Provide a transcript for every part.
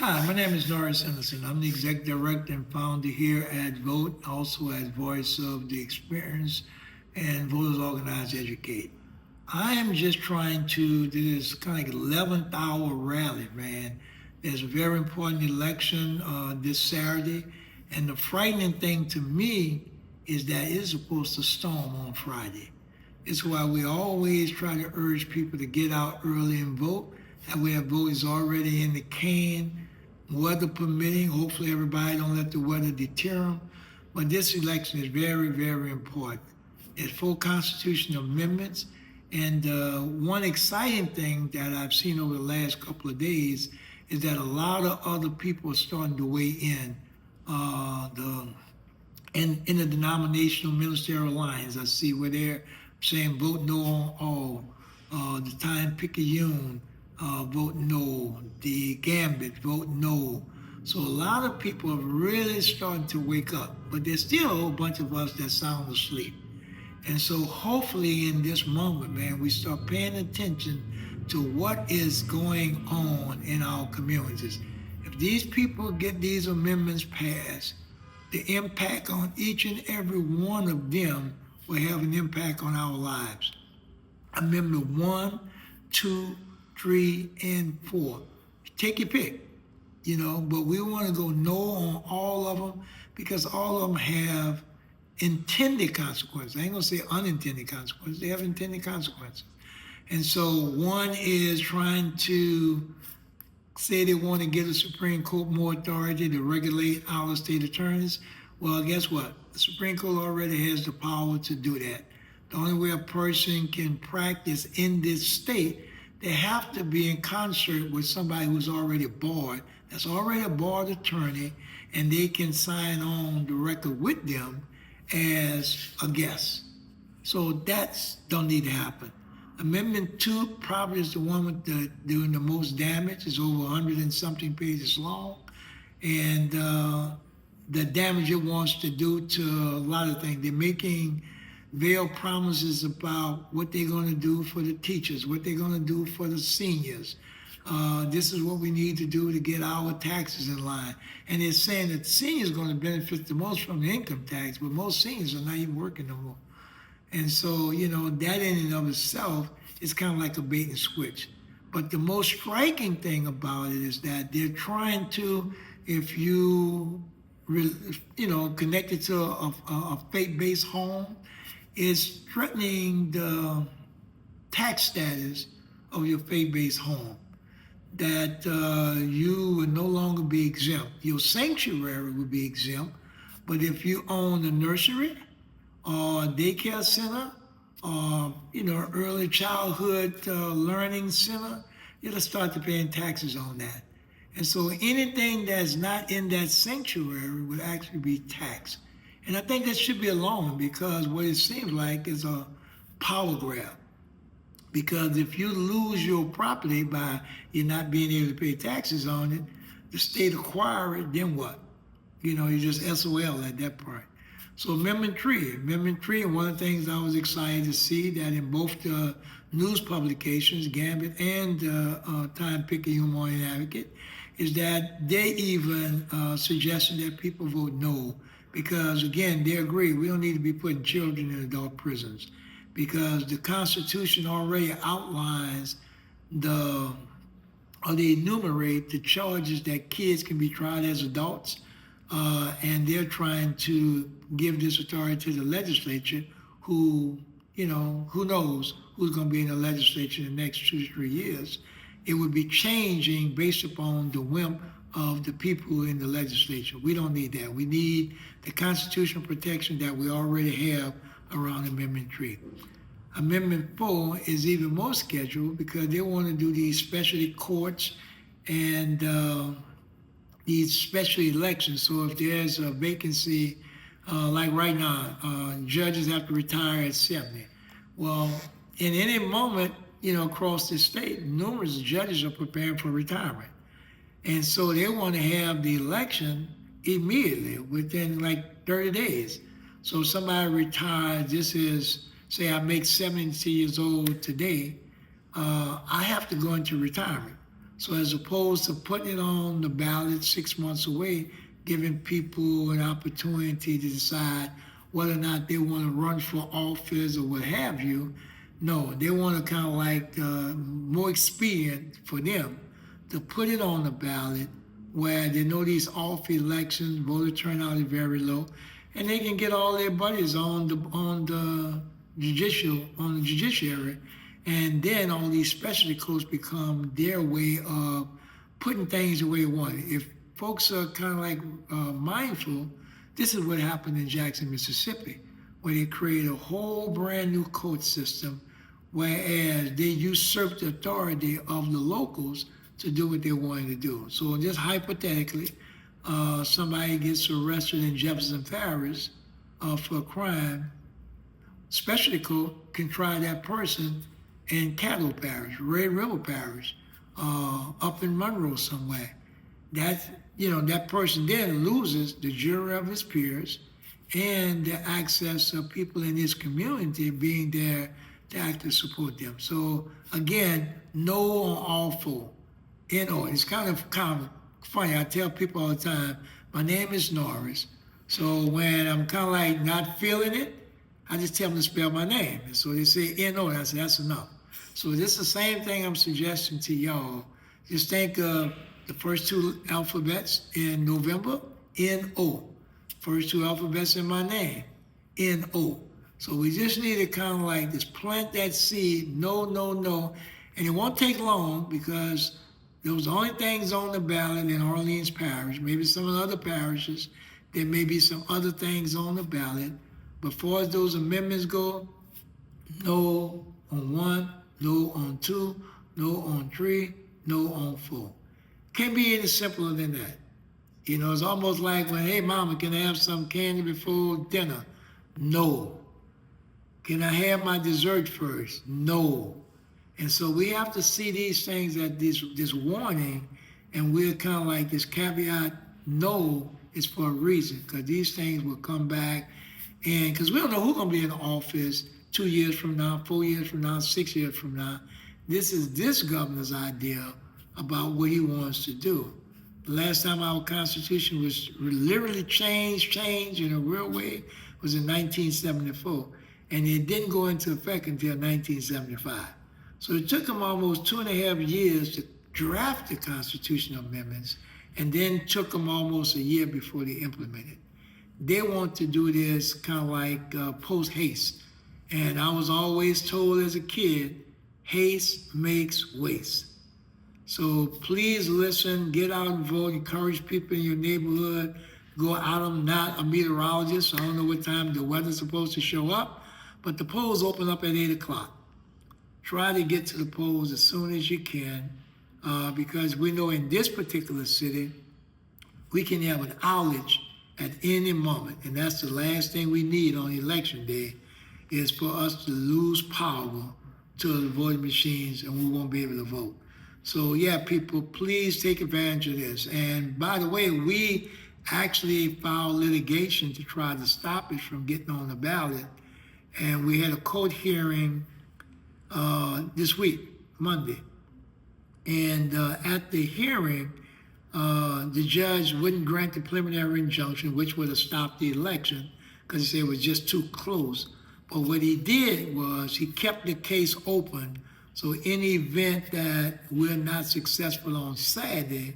Hi, my name is Norris. I'm the executive director and founder here at Vote, also as voice of the experience and Voters Organize Educate. I am just trying to do this kind of like 11th hour rally, man. There's a very important election this Saturday, and the frightening thing to me is that it's supposed to storm on Friday. It's why we always try to urge people to get out early and vote. That way, our vote is already in the can, weather permitting. Hopefully, everybody don't let the weather deter them. But this election is very, very important. There's 4 constitutional amendments, and one exciting thing that I've seen over the last couple of days is that a lot of other people are starting to weigh in. In the denominational ministerial lines, I see where they're saying vote no on all. The Time Picayune, vote no. The Gambit, vote no. So a lot of people are really starting to wake up, but there's still a whole bunch of us that sound asleep. And so hopefully in this moment, man, we start paying attention to what is going on in our communities. If these people get these amendments passed, the impact on each and every one of them will have an impact on our lives. Amendment 1, 2, 3, and 4. Take your pick, but we want to go no on all of them because all of them have intended consequences. I ain't gonna say unintended consequences. They have intended consequences. And so one is trying to say they want to give the Supreme Court more authority to regulate our state attorneys. Well, guess what? The Supreme Court already has the power to do that. The only way a person can practice in this state, they have to be in concert with somebody who's already barred, that's already a barred attorney, and they can sign on the record with them as a guest. So that's don't need to happen. Amendment 2 probably is the one with doing the most damage. It's over 100 and something pages long. And the damage it wants to do to a lot of things. They're making veiled promises about what they're going to do for the teachers, what they're going to do for the seniors. This is what we need to do to get our taxes in line. And they're saying that seniors are going to benefit the most from the income tax, but most seniors are not even working no more. And so, that in and of itself is kind of like a bait and switch. But the most striking thing about it is that they're trying to, if you, connect it to a faith-based home, is threatening the tax status of your faith-based home. That you would no longer be exempt. Your sanctuary would be exempt, but if you own a nursery, or daycare center, or early childhood learning center, you'll start to paying taxes on that. And so anything that's not in that sanctuary would actually be taxed. And I think that should be alarming because what it seems like is a power grab. Because if you lose your property by you not being able to pay taxes on it, the state acquire it, then what? You just SOL at that point. So Amendment 3, and one of the things I was excited to see that in both the news publications, Gambit and Time Picayune Morning Advocate, is that they even suggested that people vote no, because again, they agree we don't need to be putting children in adult prisons, because the Constitution already outlines they enumerate the charges that kids can be tried as adults, and they're trying to give this authority to the legislature who knows who's going to be in the legislature in the next 2 to 3 years. It would be changing based upon the whim of the people in the legislature. We don't need that. We need the constitutional protection that we already have around Amendment 3. Amendment 4 is even more scheduled because they want to do these specialty courts and these special elections. So if there's a vacancy, like right now, judges have to retire at 70. Well, in any moment, across the state, numerous judges are preparing for retirement. And so they want to have the election immediately, within like 30 days. So if somebody retires, this is, say I make 70 years old today, I have to go into retirement. So as opposed to putting it on the ballot 6 months away, giving people an opportunity to decide whether or not they want to run for office or what have you, no, they want to kind of like more expedient for them to put it on the ballot where they know these off elections, voter turnout is very low, and they can get all their buddies on the judiciary, and then all these specialty courts become their way of putting things the way they want it. If folks are kind of like mindful, this is what happened in Jackson, Mississippi, where they created a whole brand new court system, whereas they usurped the authority of the locals to do what they wanted to do. So just hypothetically, somebody gets arrested in Jefferson Parish for a crime, specialty court can try that person in Caddo Parish, Red River Parish, up in Monroe somewhere. That person then loses the jury of his peers and the access of people in his community being there to actively support them. So again, no on all four. It's kind of funny. I tell people all the time, my name is Norris. So when I'm kind of like not feeling it, I just tell them to spell my name. And so they say N-O, and I say, that's enough. So this is the same thing I'm suggesting to y'all. Just think of the first two alphabets in November, N-O. First two alphabets in my name, N-O. So we just need to kind of like just plant that seed, no. And it won't take long because those are the only things on the ballot in Orleans Parish. Maybe some of the other parishes, there may be some other things on the ballot. But as far as those amendments go, no on 1, no on 2, no on 3, no on 4. Can't be any simpler than that. It's almost like when, hey, mama, can I have some candy before dinner? No. Can I have my dessert first? No. And so we have to see these things at this warning, and we're kind of like this caveat, no, is for a reason, because these things will come back, and because we don't know who's going to be in office 2 years from now, 4 years from now, 6 years from now. This is this governor's idea about what he wants to do. The last time our Constitution was literally changed in a real way was in 1974, and it didn't go into effect until 1975. So it took them almost 2.5 years to draft the constitutional amendments, and then took them almost a year before they implemented. They want to do this kind of like post haste. And I was always told as a kid, haste makes waste. So please listen, get out and vote, encourage people in your neighborhood, go out. I'm not a meteorologist, so I don't know what time the weather's supposed to show up, but the polls open up at 8 o'clock. Try to get to the polls as soon as you can, because we know in this particular city, we can have an outage at any moment, and that's the last thing we need on election day, is for us to lose power to the voting machines and we won't be able to vote. So yeah, people, please take advantage of this. And by the way, we actually filed litigation to try to stop it from getting on the ballot, and we had a court hearing this week, Monday. And at the hearing, the judge wouldn't grant the preliminary injunction, which would have stopped the election, because he said it was just too close. But what he did was he kept the case open, so in the event that we're not successful on Saturday,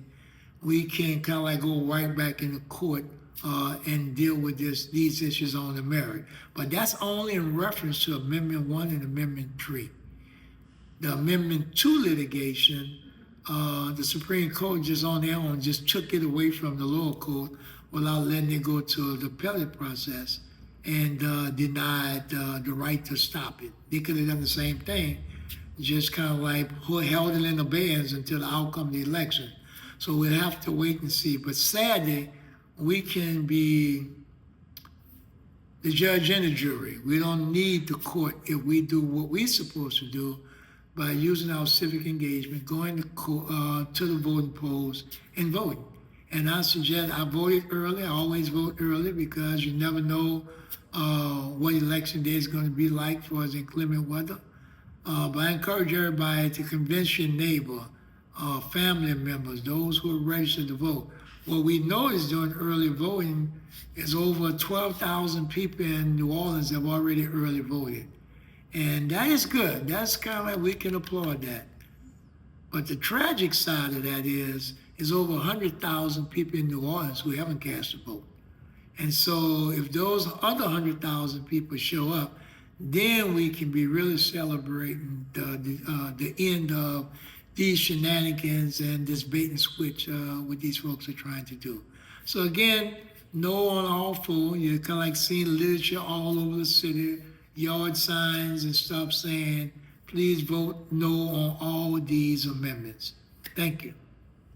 we can kind of like go right back in the court and deal with these issues on the merit. But that's only in reference to Amendment 1 and Amendment 3. The Amendment 2 litigation, the Supreme Court just on their own just took it away from the lower court without letting it go to the appellate process, and denied the right to stop it. They could have done the same thing, just kind of like held it in abeyance until the outcome of the election. So we'll have to wait and see. But sadly, we can be the judge and the jury. We don't need the court if we do what we're supposed to do by using our civic engagement, going to the voting polls and voting. And I suggest, I voted early. I always vote early because you never know what election day is going to be like for us inclement weather. But I encourage everybody to convince your neighbor family members, those who are registered to vote. What we noticed during early voting is over 12,000 people in New Orleans have already early voted. And that is good. That's kind of like we can applaud that. But the tragic side of that is over 100,000 people in New Orleans who haven't cast a vote. And so if those other 100,000 people show up, then we can be really celebrating the end of these shenanigans and this bait and switch what these folks are trying to do. So again, no on all four. You're kind of like seeing literature all over the city, yard signs and stuff saying, please vote no on all of these amendments. Thank you.